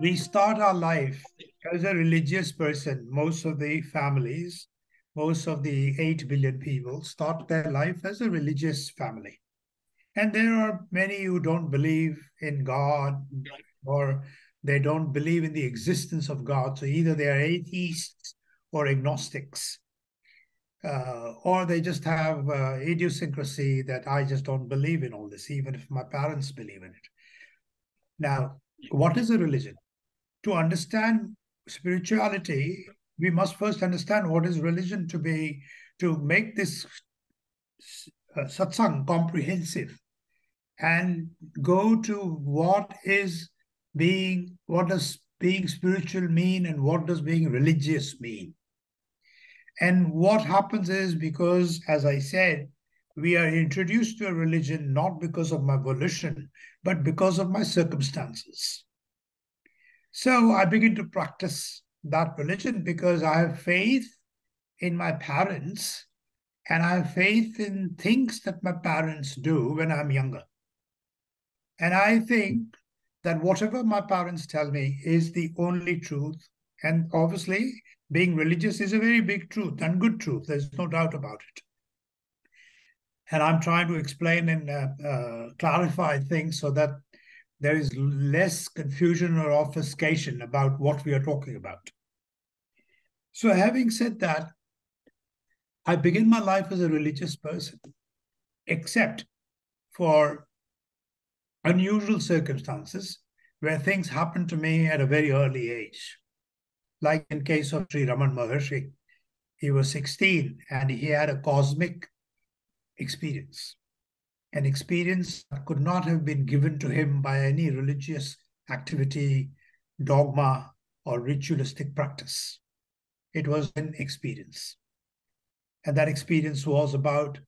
We start our life as a religious person. Most of the families, most of the 8 billion people start their life as a religious family. And there are many who don't believe in God or they don't believe in the existence of God. So either they are atheists or agnostics, or they just have idiosyncrasy that I just don't believe in all this, even if my parents believe in it. Now, what is a religion? To understand spirituality, we must first understand what is religion to be, to make this satsang comprehensive and go to what does being spiritual mean and what does being religious mean. And what happens is, because, as I said, we are introduced to a religion not because of my volition, but because of my circumstances. So I begin to practice that religion because I have faith in my parents and I have faith in things that my parents do when I'm younger. And I think that whatever my parents tell me is the only truth. And obviously, being religious is a very big truth and good truth. There's no doubt about it. And I'm trying to explain and clarify things so that there is less confusion or obfuscation about what we are talking about. So having said that, I begin my life as a religious person, except for unusual circumstances where things happen to me at a very early age. Like in case of Sri Ramana Maharshi, he was 16 and he had a cosmic experience, an experience that could not have been given to him by any religious activity, dogma, or ritualistic practice. It was an experience. And that experience was about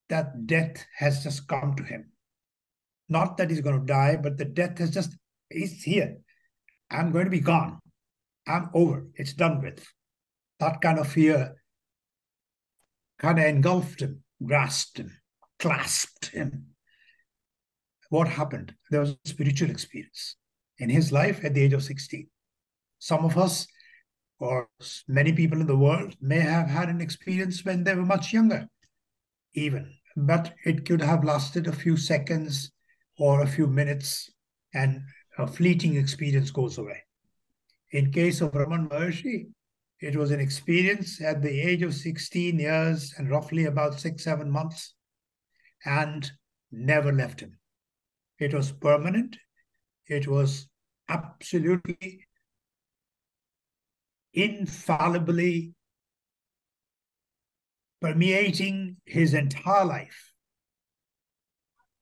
that death has just come to him. Not that he's going to die, but the death has just, he's here. I'm going to be gone. I'm over. It's done with. That kind of fear kind of engulfed him, grasped him, clasped him. What happened? There was a spiritual experience in his life at the age of 16. Some of us, or many people in the world, may have had an experience when they were much younger, even. But it could have lasted a few seconds or a few minutes, and a fleeting experience goes away. In case of Ramana Maharshi, it was an experience at the age of 16 years and roughly about 6-7 months, and never left him. It was permanent. It was absolutely, infallibly permeating his entire life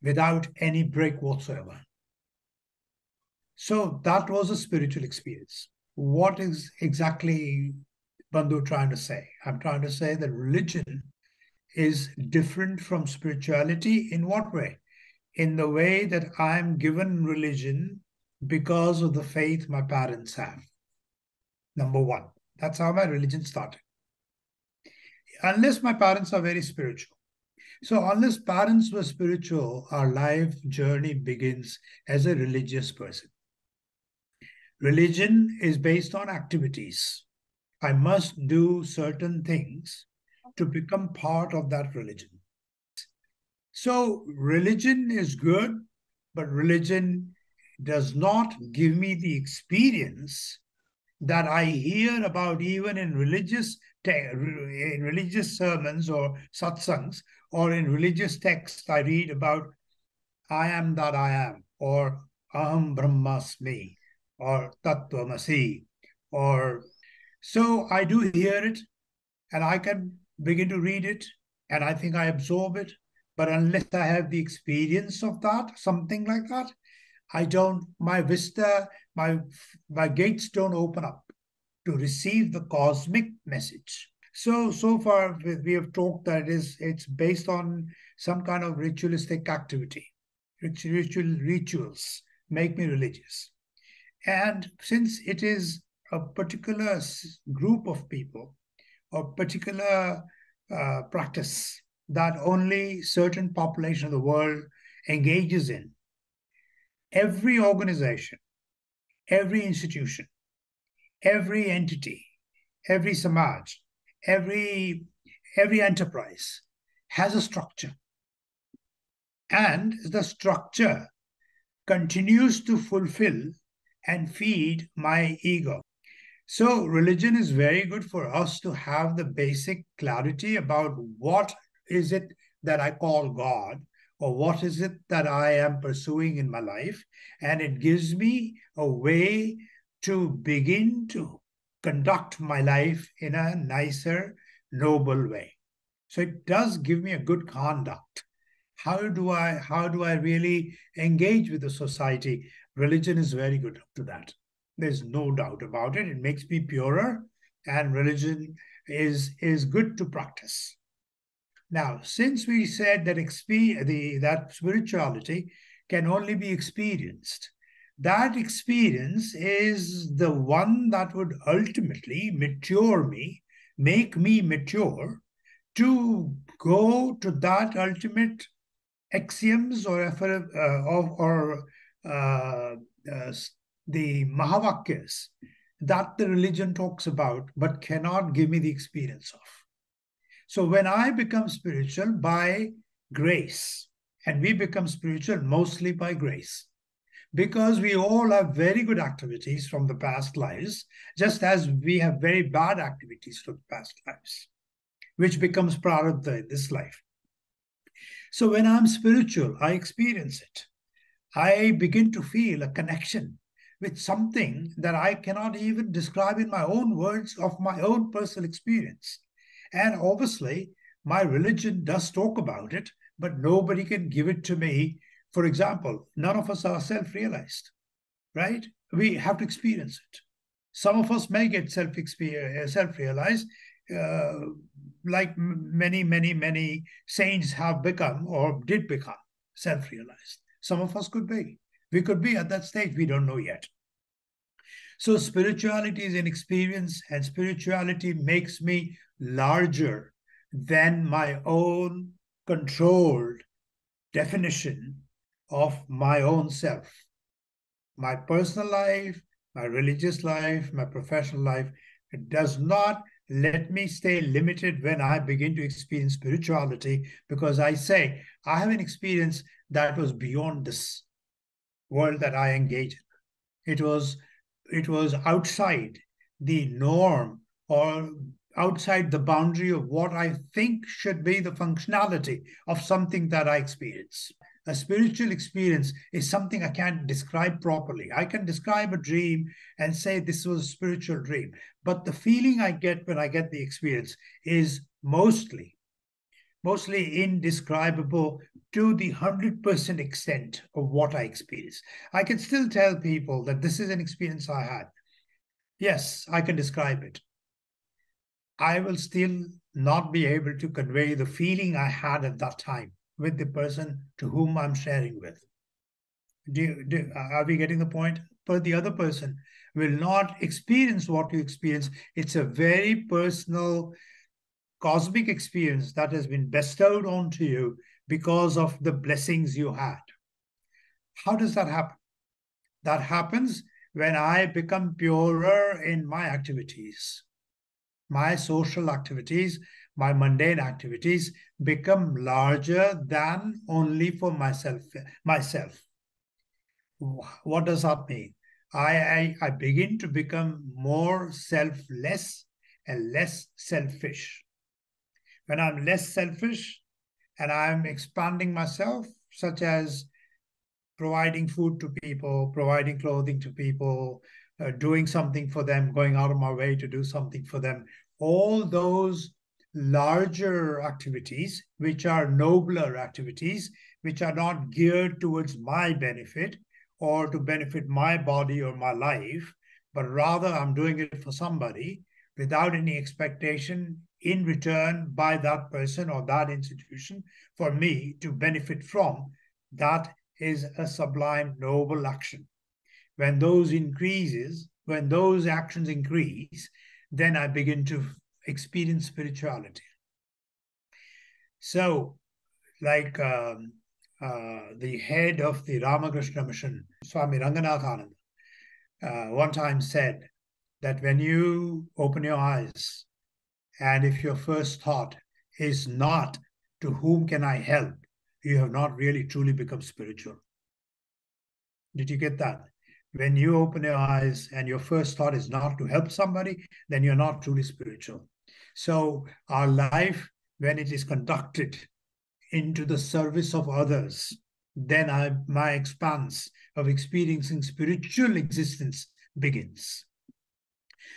without any break whatsoever. So that was a spiritual experience. What is exactly Bandhu trying to say? I'm trying to say that religion is different from spirituality in what way? In the way that I'm given religion because of the faith my parents have. Number one, that's how my religion started. Unless my parents are very spiritual. So unless parents were spiritual, our life journey begins as a religious person. Religion is based on activities. I must do certain things to become part of that religion. So religion is good, but religion does not give me the experience that I hear about even in religious sermons or satsangs, or in religious texts I read about I am that I am, or Aham Brahmasmi, or Tattvamasi, or so I do hear it and I can begin to read it and I think I absorb it. But unless I have the experience of that, something like that, I don't, my vista, my gates don't open up to receive the cosmic message. So far we have talked that it's based on some kind of ritualistic activity. Rituals make me religious. And since it is a particular group of people or particular practice that only certain population of the world engages in, every organization, every institution, every entity, every samaj, every enterprise has a structure. And the structure continues to fulfill and feed my ego. So religion is very good for us to have the basic clarity about what is it that I call God, or what is it that I am pursuing in my life. And it gives me a way to begin to conduct my life in a nicer, noble way. So it does give me a good conduct. How do I really engage with the society? Religion is very good to that. There's no doubt about it. It makes me purer, and religion is good to practice. Now, since we said that that spirituality can only be experienced, that experience is the one that would ultimately mature me, make me mature to go to that ultimate axioms or the Mahavakyas that the religion talks about but cannot give me the experience of. So when I become spiritual by grace, and we become spiritual mostly by grace, because we all have very good activities from the past lives, just as we have very bad activities from the past lives, which becomes part of this life. So when I'm spiritual, I experience it. I begin to feel a connection with something that I cannot even describe in my own words of my own personal experience. And obviously, my religion does talk about it, but nobody can give it to me. For example, none of us are self-realized, right? We have to experience it. Some of us may get self-realized, like many saints have become or did become self-realized. Some of us could be. We could be at that stage. We don't know yet. So spirituality is an experience, and spirituality makes me larger than my own controlled definition of my own self. My personal life, my religious life, my professional life, it does not let me stay limited when I begin to experience spirituality, because I say, I have an experience that was beyond this world that I engage in. It was outside the norm, or outside the boundary of what I think should be the functionality of something that I experience. A spiritual experience is something I can't describe properly. I can describe a dream and say this was a spiritual dream, but the feeling I get when I get the experience is mostly indescribable to the 100% extent of what I experience. I can still tell people that this is an experience I had. Yes, I can describe it. I will still not be able to convey the feeling I had at that time with the person to whom I'm sharing with. Are we getting the point? But the other person will not experience what you experience. It's a very personal, cosmic experience that has been bestowed onto you because of the blessings you had. How does that happen? That happens when I become purer in my activities. My social activities, my mundane activities become larger than only for myself. What does that mean? I begin to become more selfless and less selfish. When I'm less selfish and I'm expanding myself, such as providing food to people, providing clothing to people, doing something for them, going out of my way to do something for them, all those larger activities, which are nobler activities, which are not geared towards my benefit or to benefit my body or my life, but rather I'm doing it for somebody without any expectation in return by that person or that institution for me to benefit from. That is a sublime, noble action. When those actions increase, then I begin to experience spirituality. So, like the head of the Ramakrishna mission, Swami Ranganathananda, one time said that when you open your eyes, and if your first thought is not, to whom can I help, you have not really truly become spiritual. Did you get that? When you open your eyes and your first thought is not to help somebody, then you're not truly spiritual. So our life, when it is conducted into the service of others, then my expanse of experiencing spiritual existence begins.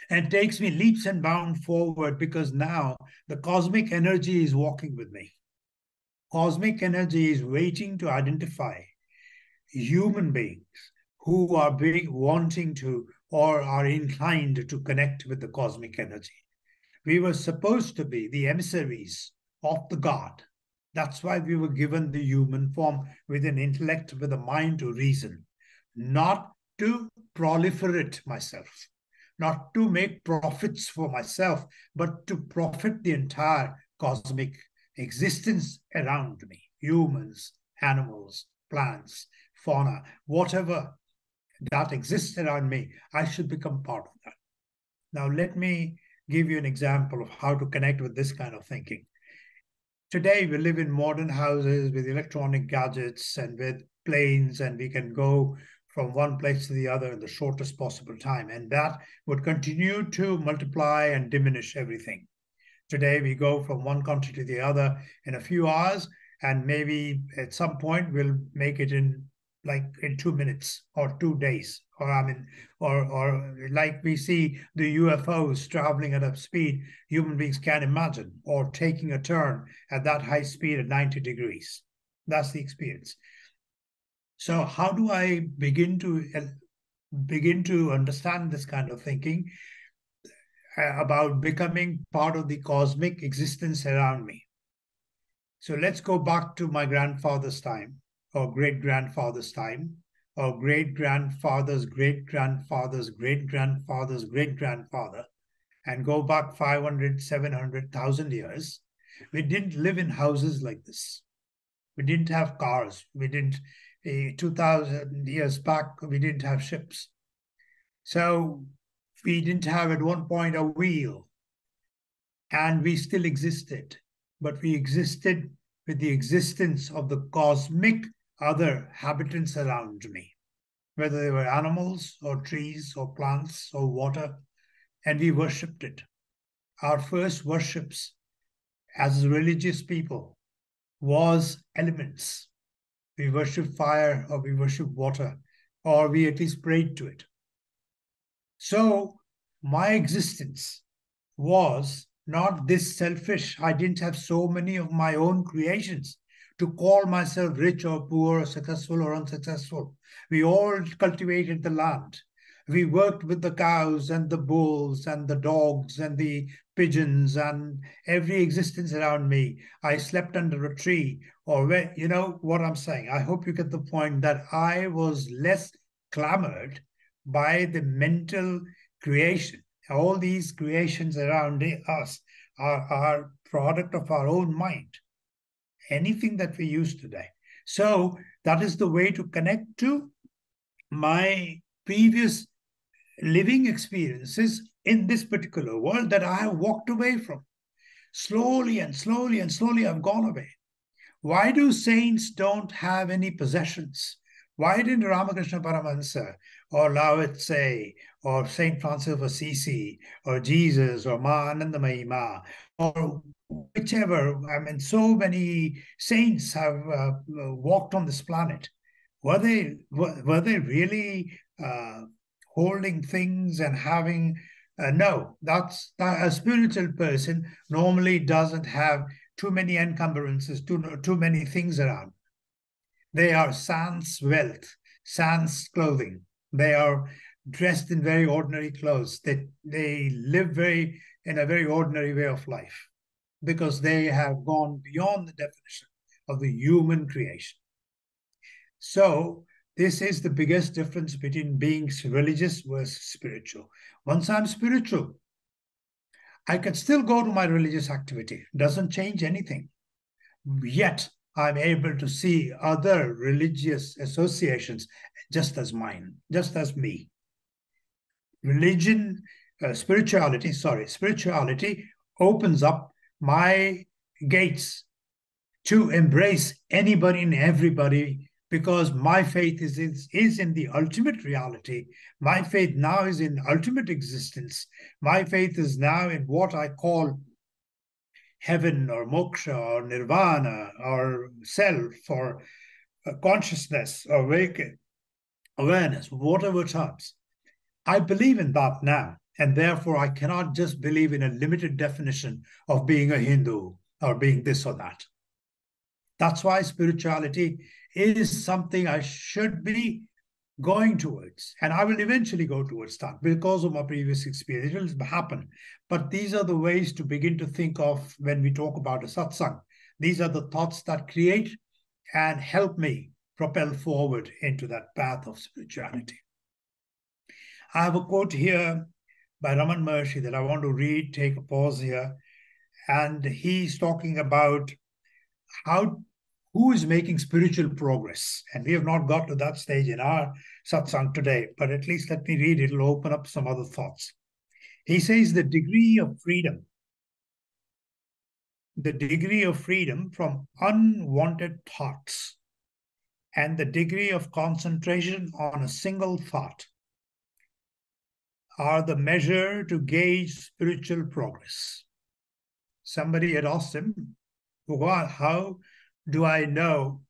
And it takes me leaps and bounds forward, because now the cosmic energy is walking with me. Cosmic energy is waiting to identify human beings who are wanting to or are inclined to connect with the cosmic energy. We were supposed to be the emissaries of the God. That's why we were given the human form, with an intellect, with a mind to reason, not to proliferate myself, not to make profits for myself, but to profit the entire cosmic existence around me, humans, animals, plants, fauna, whatever that exists around me, I should become part of that. Now, let me give you an example of how to connect with this kind of thinking. Today, we live in modern houses with electronic gadgets and with planes, and we can go from one place to the other in the shortest possible time. And that would continue to multiply and diminish everything. Today, we go from one country to the other in a few hours, and maybe at some point we'll make it in 2 minutes or 2 days, or like we see the UFOs traveling at a speed human beings can't imagine, or taking a turn at that high speed at 90 degrees. That's the experience. So how do I begin to understand this kind of thinking about becoming part of the cosmic existence around me? So let's go back to my grandfather's time, or great-grandfather's time, or great-grandfather's great-grandfather's great-grandfather's great-grandfather, and go back 500, 700,000 years. We didn't live in houses like this. We didn't have cars. We didn't, 2,000 years back, we didn't have ships. So we didn't have at one point a wheel, and we still existed, but we existed with the existence of the cosmic other habitants around me, whether they were animals or trees or plants or water, and we worshipped it. Our first worships as religious people was elements. We worship fire, or we worship water, or we at least prayed to it. So my existence was not this selfish. I didn't have so many of my own creations to call myself rich or poor, or successful or unsuccessful. We all cultivated the land. We worked with the cows and the bulls and the dogs and the pigeons and every existence around me. I slept under a tree, or where, you know what I'm saying. I hope you get the point, that I was less clamored by the mental creation. All these creations around us are product of our own mind. Anything that we use today. So that is the way to connect to my previous living experiences in this particular world that I have walked away from. Slowly and slowly and slowly, I've gone away. Why do saints don't have any possessions? Why didn't Ramakrishna Paramahansa or Lao Tse or Saint Francis of Assisi or Jesus or Ma Anandamayi Ma or whichever, so many saints have walked on this planet. Were they really holding things and having? No, that's a spiritual person normally doesn't have too many encumbrances, too many things around. They are sans wealth, sans clothing. They are dressed in very ordinary clothes. They live in a very ordinary way of life, because they have gone beyond the definition of the human creation. So this is the biggest difference between being religious versus spiritual. Once I'm spiritual, I can still go to my religious activity. Doesn't change anything. Yet I'm able to see other religious associations just as mine, just as me. spirituality opens up my gates to embrace anybody and everybody, because my faith is in the ultimate reality. My faith now is in ultimate existence. My faith is now in what I call heaven or moksha or nirvana or self or consciousness or awareness, whatever terms. I believe in that now, and therefore I cannot just believe in a limited definition of being a Hindu or being this or that. That's why spirituality is something I should be going towards, and I will eventually go towards that because of my previous experience. It will happen. But these are the ways to begin to think of when we talk about a satsang. These are the thoughts that create and help me propel forward into that path of spirituality. I have a quote here by Ramana Maharshi that I want to read, take a pause here. And he's talking about who is making spiritual progress. And we have not got to that stage in our satsang today, but at least let me read it. It'll open up some other thoughts. He says the degree of freedom from unwanted thoughts and the degree of concentration on a single thought are the measure to gauge spiritual progress. Somebody had asked him, Bhagavan, how do I know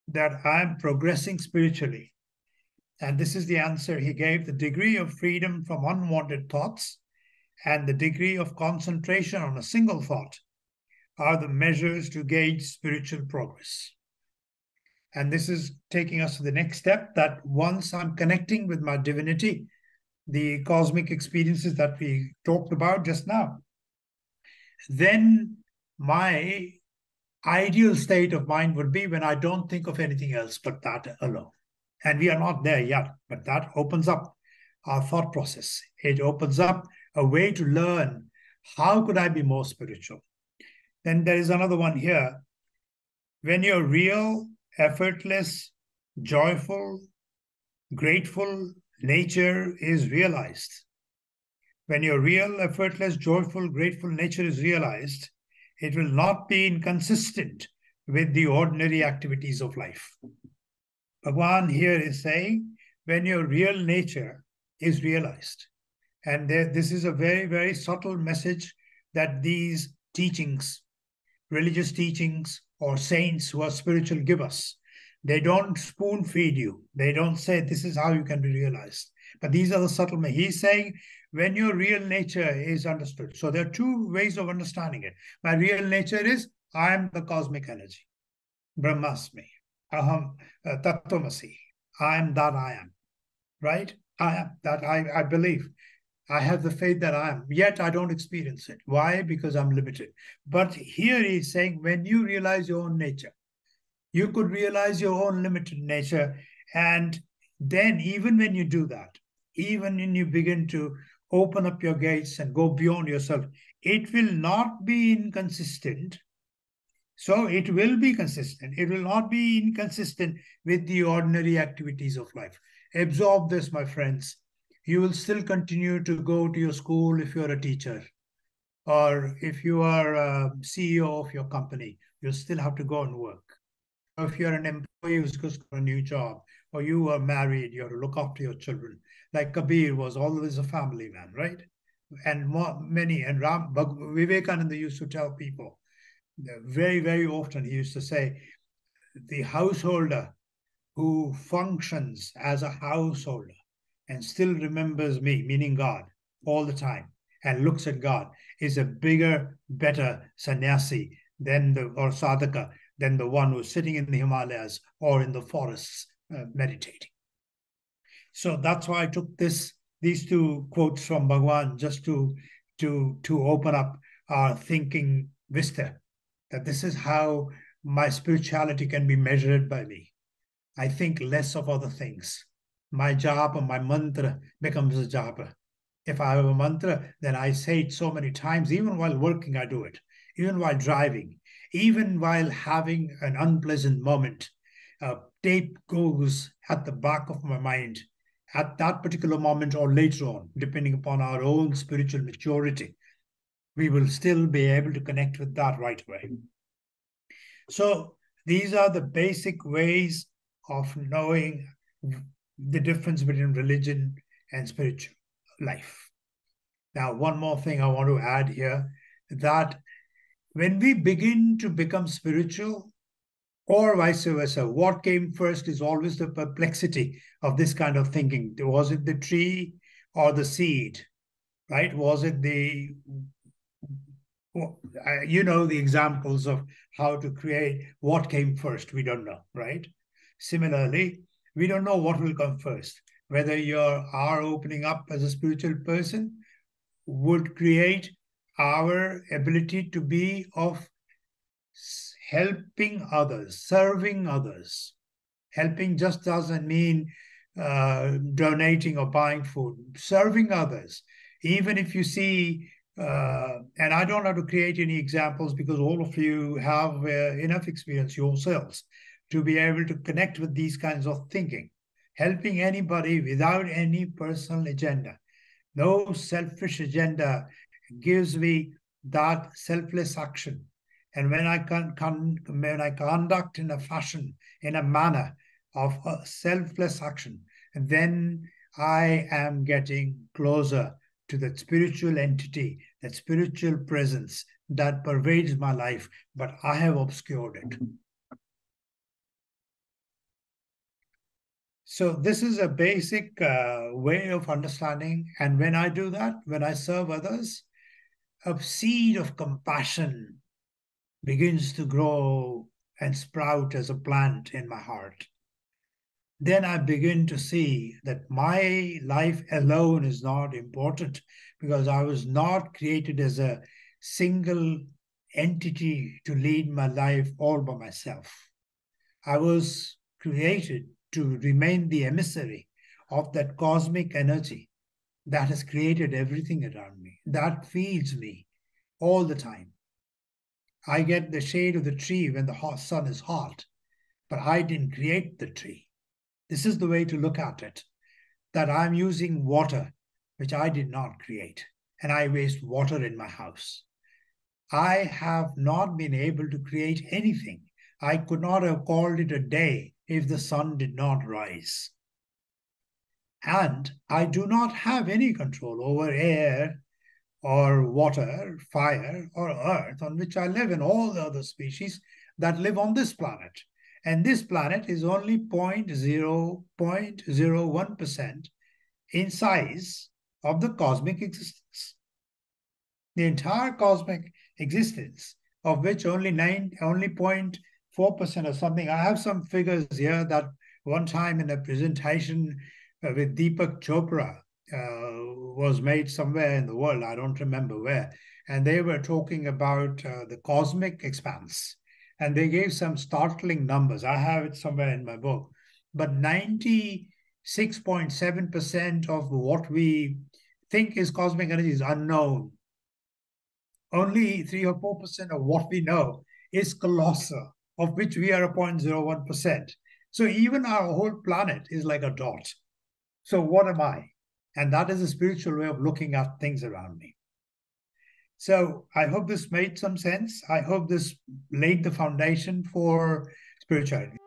that I'm progressing spiritually? And this is the answer he gave: the degree of freedom from unwanted thoughts and the degree of concentration on a single thought are the measures to gauge spiritual progress. And this is taking us to the next step, that once I'm connecting with my divinity, the cosmic experiences that we talked about just now, then my ideal state of mind would be when I don't think of anything else but that alone. And we are not there yet, but that opens up our thought process. It opens up a way to learn, how could I be more spiritual? Then there is another one here. When your real, effortless, joyful, grateful nature is realized, when your real, effortless, joyful, grateful nature is realized, it will not be inconsistent with the ordinary activities of life. Bhagavan here is saying, when your real nature is realized, and this is a very, very subtle message that these teachings, religious teachings, or saints who are spiritual give us. They don't spoon feed you. They don't say this is how you can be realized. But these are the subtle. He's saying when your real nature is understood. So there are two ways of understanding it. My real nature is I am the cosmic energy. Brahmasmi. Aham Tattvamasi. I am that I am. Right? I am that I believe. I have the faith that I am, yet I don't experience it. Why? Because I'm limited. But here he's saying when you realize your own nature, you could realize your own limited nature. And then even when you do that, even when you begin to open up your gates and go beyond yourself, it will not be inconsistent. So it will be consistent. It will not be inconsistent with the ordinary activities of life. Absorb this, my friends. You will still continue to go to your school if you're a teacher, or if you are a CEO of your company, you'll still have to go and work. Or if you're an employee who's just got a new job, or you are married, you have to look after your children. Like Kabir was always a family man, right? And Vivekananda used to tell people, very, very often he used to say, the householder who functions as a householder and still remembers me, meaning God, all the time, and looks at God, is a bigger, better sannyasi or sadhaka than the one who's sitting in the Himalayas or in the forests meditating. So that's why I took these two quotes from Bhagavan just to open up our thinking vista, that this is how my spirituality can be measured by me. I think less of other things. My japa, my mantra becomes a japa. If I have a mantra, then I say it so many times. Even while working, I do it. Even while driving, even while having an unpleasant moment, a tape goes at the back of my mind at that particular moment or later on, depending upon our own spiritual maturity, we will still be able to connect with that right away. So these are the basic ways of knowing the difference between religion and spiritual life. Now, one more thing I want to add here, that when we begin to become spiritual, or vice versa, what came first is always the perplexity of this kind of thinking. Was it the tree or the seed, right? Was it the, you know, the examples of how to create, what came first, we don't know, right? Similarly, we don't know what will come first, whether our opening up as a spiritual person would create our ability to be of helping others, serving others. Helping just doesn't mean donating or buying food. Serving others. Even if you see, and I don't have to create any examples because all of you have enough experience yourselves to be able to connect with these kinds of thinking. Helping anybody without any personal agenda. No selfish agenda gives me that selfless action. And when I conduct in a fashion, in a manner of a selfless action, then I am getting closer to that spiritual entity, that spiritual presence that pervades my life, but I have obscured it. So this is a basic way of understanding. And when I do that, when I serve others, a seed of compassion begins to grow and sprout as a plant in my heart. Then I begin to see that my life alone is not important, because I was not created as a single entity to lead my life all by myself. I was created to remain the emissary of that cosmic energy that has created everything around me, that feeds me all the time. I get the shade of the tree when the hot sun is hot, but I didn't create the tree. This is the way to look at it, that I'm using water, which I did not create, and I waste water in my house. I have not been able to create anything. I could not have called it a day if the sun did not rise. And I do not have any control over air or water, fire, or earth on which I live, and all the other species that live on this planet. And this planet is only 0.01% in size of the cosmic existence. The entire cosmic existence, of which only 0.4% or something. I have some figures here that one time in a presentation with Deepak Chopra, was made somewhere in the world, I don't remember where, and they were talking about the cosmic expanse, and they gave some startling numbers. I have it somewhere in my book, but 96.7% of what we think is cosmic energy is unknown. Only 3 or 4% of what we know is colossal, of which we are a 0.01%. So even our whole planet is like a dot. So what am I? And that is a spiritual way of looking at things around me. So I hope this made some sense. I hope this laid the foundation for spirituality.